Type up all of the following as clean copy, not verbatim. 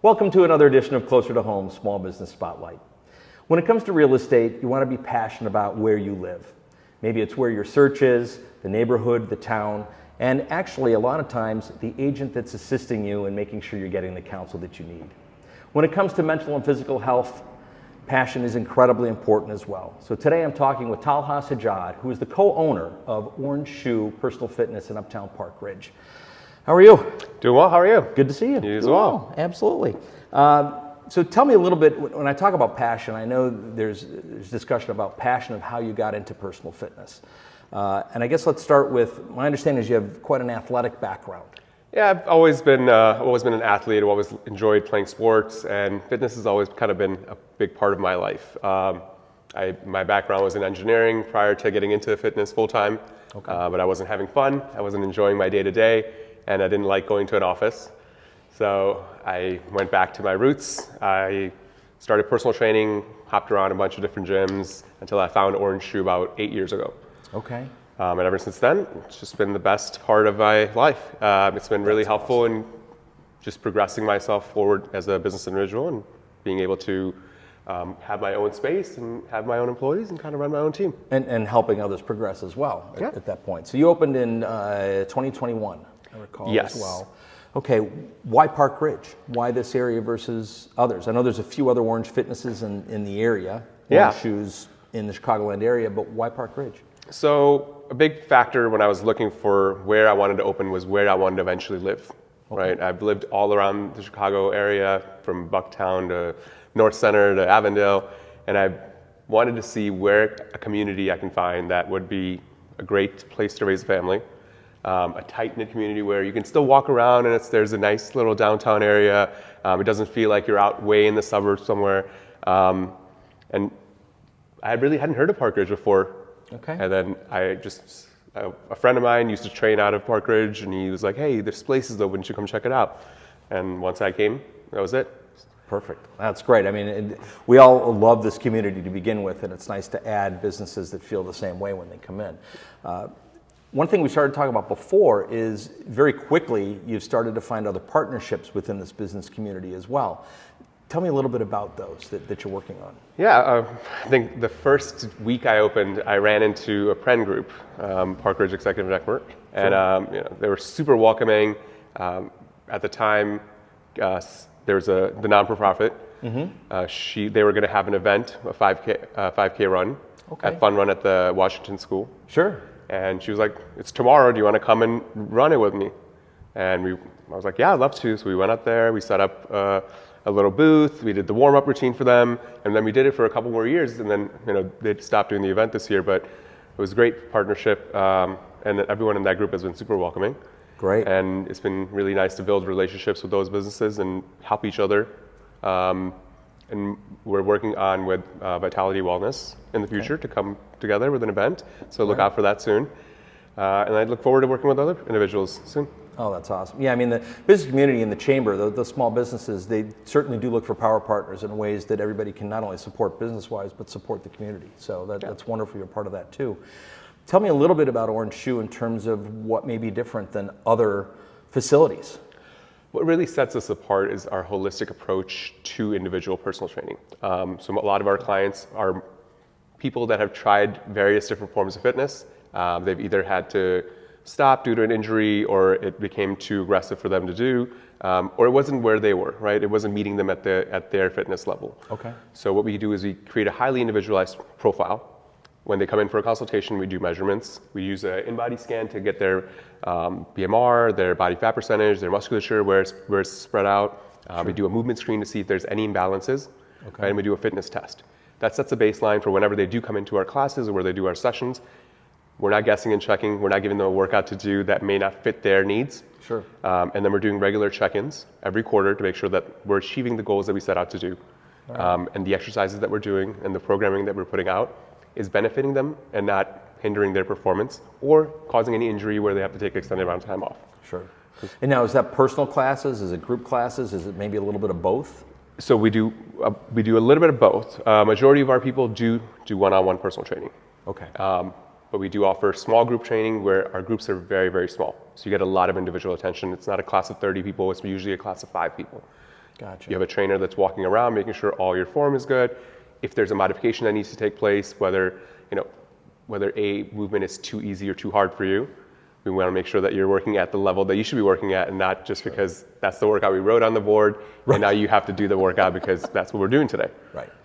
Welcome to another edition of Closer to Home Small Business Spotlight. When it comes to real estate, you want to be passionate about where you live. Maybe it's where your search is, the neighborhood, the town, and actually a lot of times the agent that's assisting you in making sure you're getting the counsel that you need. When it comes to mental and physical health, passion is incredibly important as well. So today I'm talking with Talha Sajjad, who is the co-owner of Orange Shoe Personal Fitness in Uptown Park Ridge. How are you? Doing well, how are you? Good to see you. You as well. Absolutely. So tell me a little bit, when I talk about passion, I know there's discussion about passion of how you got into personal fitness. And I guess let's start with, my understanding is you have quite an athletic background. Yeah, I've always been an athlete. I've always enjoyed playing sports, and fitness has always kind of been a big part of my life. My background was in engineering prior to getting into fitness full time, but I wasn't having fun. I wasn't enjoying my day to day, and I didn't like going to an office. So I went back to my roots. I started personal training, hopped around a bunch of different gyms until I found Orange Shoe about 8 years ago. Okay. And ever since then, it's just been the best part of my life. It's been really helpful in just progressing myself forward as a business individual and being able to have my own space and have my own employees and kind of run my own team. And helping others progress as well at that point. So you opened in 2021, I recall Yes. as well. Okay, why Park Ridge? Why this area versus others? I know there's a few other Orange Fitnesses in the area, Orange Shoes in the Chicagoland area, but why Park Ridge? So a big factor when I was looking for where I wanted to open was where I wanted to eventually live, right? I've lived all around the Chicago area, from Bucktown to North Center to Avondale, and I wanted to see where a community I can find that would be a great place to raise a family. A tight-knit community where you can still walk around and there's a nice little downtown area. It doesn't feel like you're out way in the suburbs somewhere. And I really hadn't heard of Park Ridge before. Okay. And then a friend of mine used to train out of Park Ridge, and he was like, hey, this place is open, you should come check it out. And once I came, that was it. Perfect. That's great. I mean, we all love this community to begin with, and it's nice to add businesses that feel the same way when they come in. One thing we started talking about before is very quickly you've started to find other partnerships within this business community as well. Tell me a little bit about those that you're working on. Yeah, I think the first week I opened, I ran into a friend group, Park Ridge Executive Network, and they were super welcoming. At the time, there was the non-for-profit. They were going to have an event, a 5K run, a fun run at the Washington School. Sure. And she was like, it's tomorrow, do you want to come and run it with me? And I was like, yeah, I'd love to. So we went up there, we set up a little booth, we did the warm-up routine for them, and then we did it for a couple more years, and then they stopped doing the event this year, but it was a great partnership, and everyone in that group has been super welcoming. Great. And it's been really nice to build relationships with those businesses and help each other. And we're working on with Vitality Wellness in the future to come together with an event. So look out for that soon. And I look forward to working with other individuals soon. Oh, that's awesome. Yeah, I mean, the business community and the chamber, the small businesses, they certainly do look for power partners in ways that everybody can not only support business-wise, but support the community. So that's wonderful you're part of that too. Tell me a little bit about Orange Shoe in terms of what may be different than other facilities. What really sets us apart is our holistic approach to individual personal training. So a lot of our clients are people that have tried various different forms of fitness. They've either had to stop due to an injury, or it became too aggressive for them to do, or it wasn't where they were, right? It wasn't meeting them at their fitness level. Okay. So what we do is we create a highly individualized profile. When they come in for a consultation, we do measurements. We use an in-body scan to get their BMR, their body fat percentage, their musculature, where it's spread out. We do a movement screen to see if there's any imbalances, right? And we do a fitness test. That sets a baseline for whenever they do come into our classes or where they do our sessions. We're not guessing and checking. We're not giving them a workout to do that may not fit their needs. Sure. And then we're doing regular check-ins every quarter to make sure that we're achieving the goals that we set out to do. Right. And the exercises that we're doing and the programming that we're putting out is benefiting them and not hindering their performance or causing any injury where they have to take extended amount of time off. Sure. And now, is that personal classes? Is it group classes? Is it maybe a little bit of both? So we do a little bit of both. Majority of our people do one-on-one personal training. Okay. But we do offer small group training where our groups are very, very small. So you get a lot of individual attention. It's not a class of 30 people, it's usually a class of 5 people. Gotcha. You have a trainer that's walking around, making sure all your form is good. If there's a modification that needs to take place, whether a movement is too easy or too hard for you, we want to make sure that you're working at the level that you should be working at, and not just because that's the workout we wrote on the board, and now you have to do the workout because that's what we're doing today.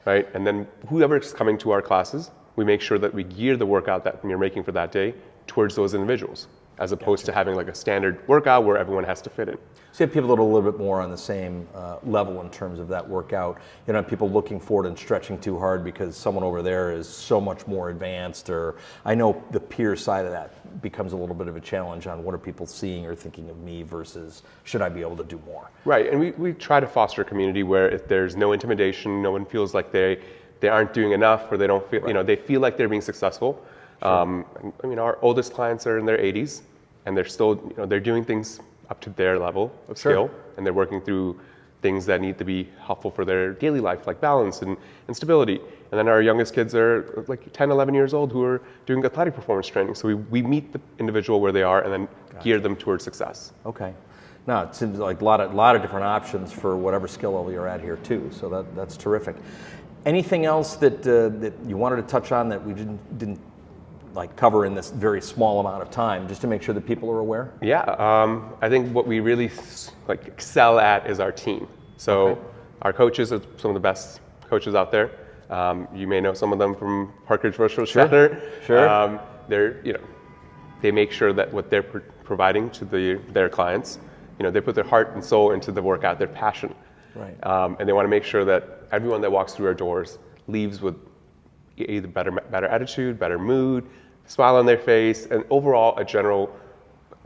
Right? And then whoever's coming to our classes, we make sure that we gear the workout that you're making for that day towards those individuals, as opposed to having like a standard workout where everyone has to fit in. So you have people that are a little bit more on the same level in terms of that workout. You know, people looking forward and stretching too hard because someone over there is so much more advanced, or I know the peer side of that becomes a little bit of a challenge on what are people seeing or thinking of me versus should I be able to do more. Right, and we try to foster a community where if there's no intimidation, no one feels like they aren't doing enough, or they don't feel, they feel like they're being successful. Sure. I mean, our oldest clients are in their 80s, and they're still, they're doing things up to their level of skill, and they're working through things that need to be helpful for their daily life, like balance and stability. And then our youngest kids are like 10, 11 years old who are doing athletic performance training. So we meet the individual where they are and then gear them towards success. Okay. Now, it seems like a lot of different options for whatever skill level you're at here too, so that's terrific. Anything else that you wanted to touch on that we didn't like cover in this very small amount of time, just to make sure that people are aware? Yeah, I think what we really like excel at is our team. So our coaches are some of the best coaches out there. You may know some of them from Park Ridge Virtual Center. Sure. They make sure that what they're providing to their clients, they put their heart and soul into the workout, their passion. Right. And they want to make sure that everyone that walks through our doors leaves with either better attitude, better mood, smile on their face, and overall a general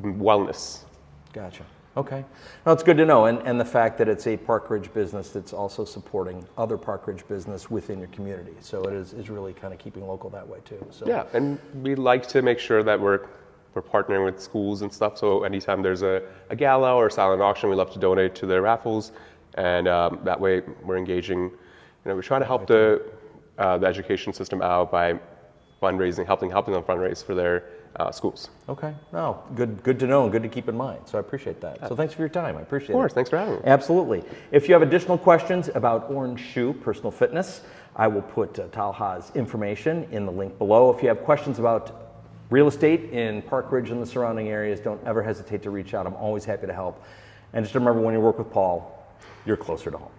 wellness. Gotcha. Okay. Well, it's good to know, and the fact that it's a Park Ridge business that's also supporting other Park Ridge business within your community. So it is really kind of keeping local that way too. So. Yeah, and we like to make sure that we're partnering with schools and stuff. So anytime there's a gala or a silent auction, we love to donate to their raffles, and that way we're engaging. We try to help the education system out by fundraising, helping them fundraise for their schools. Okay. No, good to know and good to keep in mind. So I appreciate that. So thanks for your time. I appreciate it. Of course. Thanks for having me. Absolutely. If you have additional questions about Orange Shoe Personal Fitness, I will put Talha's information in the link below. If you have questions about real estate in Park Ridge and the surrounding areas, don't ever hesitate to reach out. I'm always happy to help. And just remember, when you work with Paul, you're closer to home.